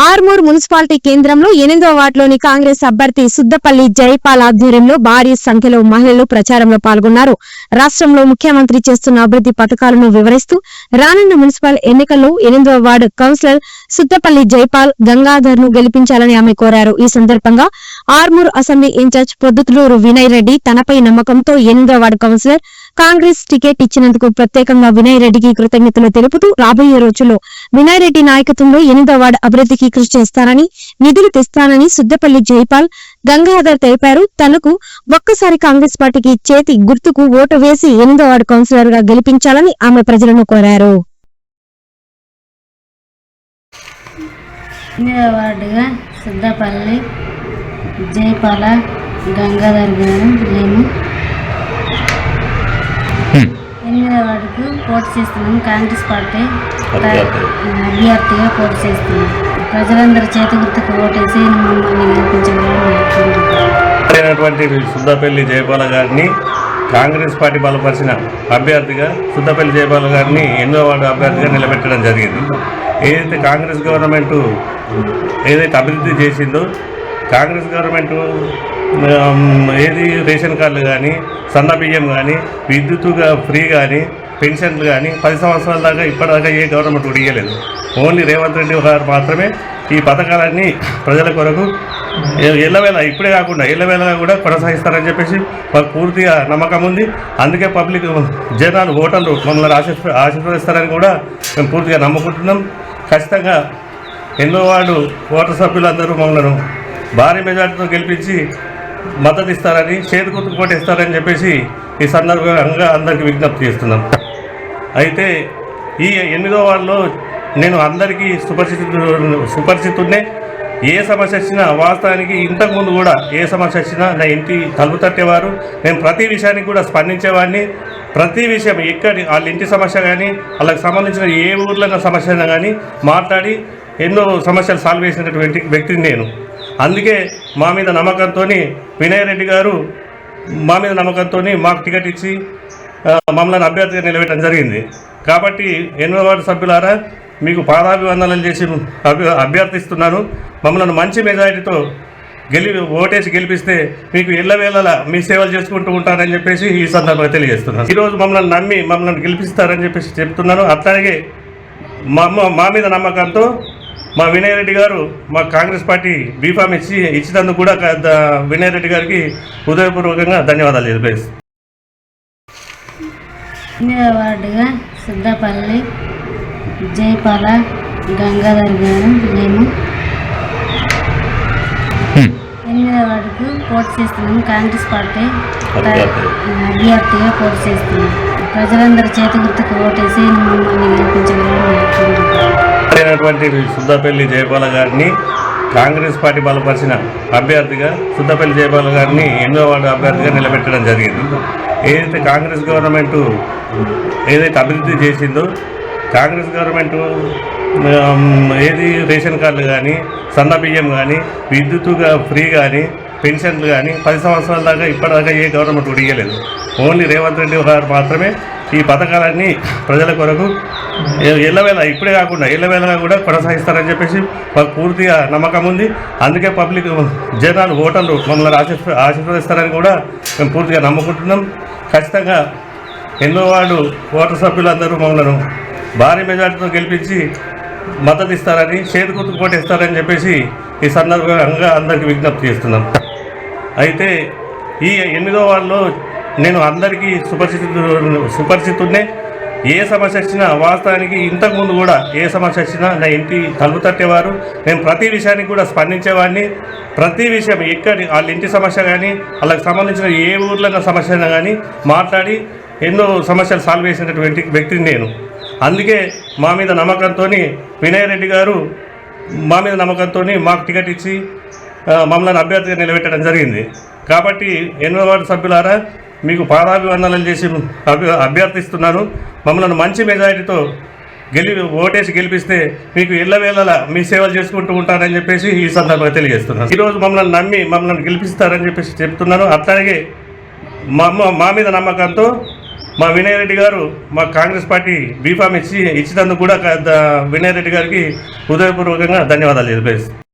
Armoor municipality కేంద్రంలో 8వ వార్డులోని కాంగ్రెస్ అభ్యర్థి సుద్దపల్లి జైపాల్ ఆధ్వర్యంలో భారీ సంఖ్యలో మహిళలు ప్రచారంలో పాల్గొన్నారు. రాష్ట్రంలో ముఖ్యమంత్రి చేస్తున్న అభివృద్ధి పథకాలను వివరిస్తూ రానున్న మున్సిపల్ ఎన్నికల్లో 8వ వార్డు కౌన్సిలర్ సుద్దపల్లి జైపాల్ గంగాధర్ ను గెలిపించాలని ఆమె కోరారు. ఈ సందర్భంగా ఆర్మూర్ అసెంబ్లీ ఇన్ఛార్జ్ పొద్దుటూరు వినయ్ రెడ్డి తనపై నమ్మకంతో 8వ వార్డు కౌన్సిలర్ కాంగ్రెస్ టికెట్ ఇచ్చినందుకు ప్రత్యేకంగా వినయ్ రెడ్డికి కృతజ్ఞతలు తెలుపుతూ రాబోయే రోజుల్లో వినయ్ రెడ్డి నాయకత్వంలో 8వ వార్డు అభివృద్ధికి కృషి చేస్తానని, నిధులు తెస్తానని సుద్దపల్లి జైపాల్ గంగాధర్ తెలిపారు. తనకు ఒక్కసారి కాంగ్రెస్ పార్టీకి చేతి గుర్తుకు ఓటు వేసి 8వ వార్డు కౌన్సిలర్ గా గెలిపించాలని ఆమె ప్రజలను కోరారు. 8వ వార్డుగా సుద్దపల్లి జైపాల గంగాధర్ గారు మేము 8వ వార్డుకు పోటీ చేస్తున్నాము. కాంగ్రెస్ పార్టీ అభ్యర్థిగా పోటీ చేస్తున్నాము. ప్రజలందరూ చేతి గుర్తుకు ఓటేసి మమ్మల్ని గెలిపించాలని సుద్దపల్లి జయపాల గారిని కాంగ్రెస్ పార్టీ బలపరిచిన అభ్యర్థిగా సుద్దపల్లి జయపాల గారిని 8వ వార్డు అభ్యర్థిగా నిలబెట్టడం జరిగింది. ఏదైతే కాంగ్రెస్ గవర్నమెంట్ ఏదైతే అభివృద్ధి చేసిందో, కాంగ్రెస్ గవర్నమెంట్ ఏది రేషన్ కార్డులు కానీ, సన్న బియ్యం కానీ, విద్యుత్ ఫ్రీ కానీ, పెన్షన్లు కానీ 10 సంవత్సరాల దాకా ఇప్పటిదాకా ఏ గవర్నమెంట్ కూడా ఇవ్వలేదు. ఓన్లీ రేవంత్ రెడ్డి గారు మాత్రమే ఈ పథకాలన్నీ ప్రజల కొరకు ఎల్లవేళ ఇప్పుడే కాకుండా ఎల్లవేళగా కూడా కొనసాగిస్తారని చెప్పేసి మాకు పూర్తిగా నమ్మకం ఉంది. అందుకే పబ్లిక్ జనాలు ఓటర్లు మమ్మల్ని ఆశీర్వదిస్తారని కూడా మేము పూర్తిగా నమ్ముకుంటున్నాం. ఖచ్చితంగా 8వ వార్డు ఓటర్ సభ్యులందరూ మమ్మల్ని భారీ మెజార్టీతో గెలిపించి మద్దతు ఇస్తారని, చేతి గుర్తుకు కోటేస్తారని చెప్పేసి ఈ సందర్భంగా అందరికీ విజ్ఞప్తి చేస్తున్నాం. అయితే ఈ 8వ వార్డులో నేను అందరికీ సుపరిచితున్నే. ఏ సమస్య వచ్చినా వాస్తవానికి ఇంతకుముందు కూడా ఏ సమస్య వచ్చినా నా ఇంటి తలుపు తట్టేవారు. నేను ప్రతి విషయానికి కూడా స్పందించేవాడిని. ప్రతి విషయం ఎక్కడి వాళ్ళ ఇంటి సమస్య కానీ, వాళ్ళకి సంబంధించిన ఏ ఊర్లో సమస్య అయినా కానీ మాట్లాడి ఎన్నో సమస్యలు సాల్వ్ చేసినటువంటి వ్యక్తిని నేను. అందుకే మా మీద నమ్మకంతో వినయ్ రెడ్డి గారు మాకు టికెట్ ఇచ్చి మమ్మల్ని అభ్యర్థిగా నిలబెట్టడం జరిగింది. కాబట్టి 8వ వార్డు సభ్యులారా, మీకు పాదాభివందనలు చేసి అభ్యర్థిస్తున్నాను. మమ్మల్ని మంచి మెజారిటీతో ఓటేసి గెలిపిస్తే మీకు ఎల్లవేళలా మీ సేవలు చేసుకుంటూ ఉంటారని చెప్పేసి ఈ సందర్భంగా తెలియజేస్తున్నాను. ఈరోజు మమ్మల్ని నమ్మి మమ్మల్ని గెలిపిస్తారని చెప్పేసి చెప్తున్నాను. అట్లాగే మా మీద నమ్మకంతో మా వినయ్ రెడ్డి గారు మా కాంగ్రెస్ పార్టీ బీఫామ్ ఇచ్చినందుకు కూడా వినయ్ రెడ్డి గారికి హృదయపూర్వకంగా ధన్యవాదాలు తెలియజేస్తాను. 8వ వార్డుగా సుద్దపల్లి జైపాల గంగాధర్ గారు మేము 8వ వార్డుకు పోటీ చేస్తున్నాము. కాంగ్రెస్ పార్టీ అభ్యర్థిగా పోటీ చేస్తున్నాము. ప్రజలందరూ చేతి గుర్తుకు ఓటేసి మమ్మల్ని గెలిపించాలని సుద్దపల్లి జయపాల గారిని కాంగ్రెస్ పార్టీ బలపరిచిన అభ్యర్థిగా సుద్దపల్లి జయపాల గారిని 8వ వార్డు అభ్యర్థిగా నిలబెట్టడం జరిగింది. ఏదైతే కాంగ్రెస్ గవర్నమెంట్ ఏదైతే అభివృద్ధి చేసిందో, కాంగ్రెస్ గవర్నమెంట్ ఏది రేషన్ కార్డులు కానీ, సన్న బియ్యం కానీ, విద్యుత్ ఫ్రీ కానీ, పెన్షన్లు కానీ 10 సంవత్సరాల దాకా ఇప్పటిదాకా ఏ గవర్నమెంట్ కూడా ఇవ్వలేదు. ఓన్లీ రేవంత్ రెడ్డి గారు మాత్రమే ఈ పథకాలన్నీ ప్రజల కొరకు ఎల్లవేళ ఇప్పుడే కాకుండా ఎల్లవేళగా కూడా కొనసాగిస్తారని చెప్పేసి మాకు పూర్తిగా నమ్మకం ఉంది. అందుకే పబ్లిక్ జనాలు ఓటర్లు మమ్మల్ని ఆశీర్వదిస్తారని కూడా మేము పూర్తిగా నమ్ముకుంటున్నాం. ఖచ్చితంగా 8వ వార్డు ఓటర్ సభ్యులందరూ మమ్మల్ని భారీ మెజార్టీతో గెలిపించి మద్దతు ఇస్తారని, చేతి గుర్తుకు కోటేస్తారని చెప్పేసి ఈ సందర్భంగా అందరికీ విజ్ఞప్తి చేస్తున్నాం. అయితే ఈ 8వ వార్డులో నేను అందరికీ సుపరిచితున్నే. ఏ సమస్య వచ్చినా వాస్తవానికి ఇంతకుముందు కూడా ఏ సమస్య వచ్చినా నా ఇంటి తలుపు తట్టేవారు. నేను ప్రతి విషయానికి కూడా స్పందించేవాడిని. ప్రతి విషయం ఎక్కడి వాళ్ళ ఇంటి సమస్య కానీ, వాళ్ళకి సంబంధించిన ఏ ఊర్లో సమస్య అయినా కానీ మాట్లాడి ఎన్నో సమస్యలు సాల్వ్ చేసినటువంటి వ్యక్తిని నేను. అందుకే మా మీద నమ్మకంతో వినయ్ రెడ్డి గారు మాకు టికెట్ ఇచ్చి మమ్మల్ని అభ్యర్థిగా నిలబెట్టడం జరిగింది. కాబట్టి 8వ వార్డు సభ్యులారా, మీకు పాదాభివందనలు చేసి అభ్యర్థిస్తున్నాను. మమ్మల్ని మంచి మెజారిటీతో ఓటేసి గెలిపిస్తే మీకు ఎల్లవేళలా మీ సేవలు చేసుకుంటూ ఉంటారని చెప్పేసి ఈ సందర్భంగా తెలియజేస్తున్నాను. ఈరోజు మమ్మల్ని నమ్మి మమ్మల్ని గెలిపిస్తారని చెప్పేసి చెప్తున్నాను. అట్లాగే మా మీద నమ్మకంతో మా వినయ్ రెడ్డి గారు మా కాంగ్రెస్ పార్టీ బీఫామ్ ఇచ్చినందుకు కూడా వినయ్ రెడ్డి గారికి హృదయపూర్వకంగా ధన్యవాదాలు తెలియజేస్తాను.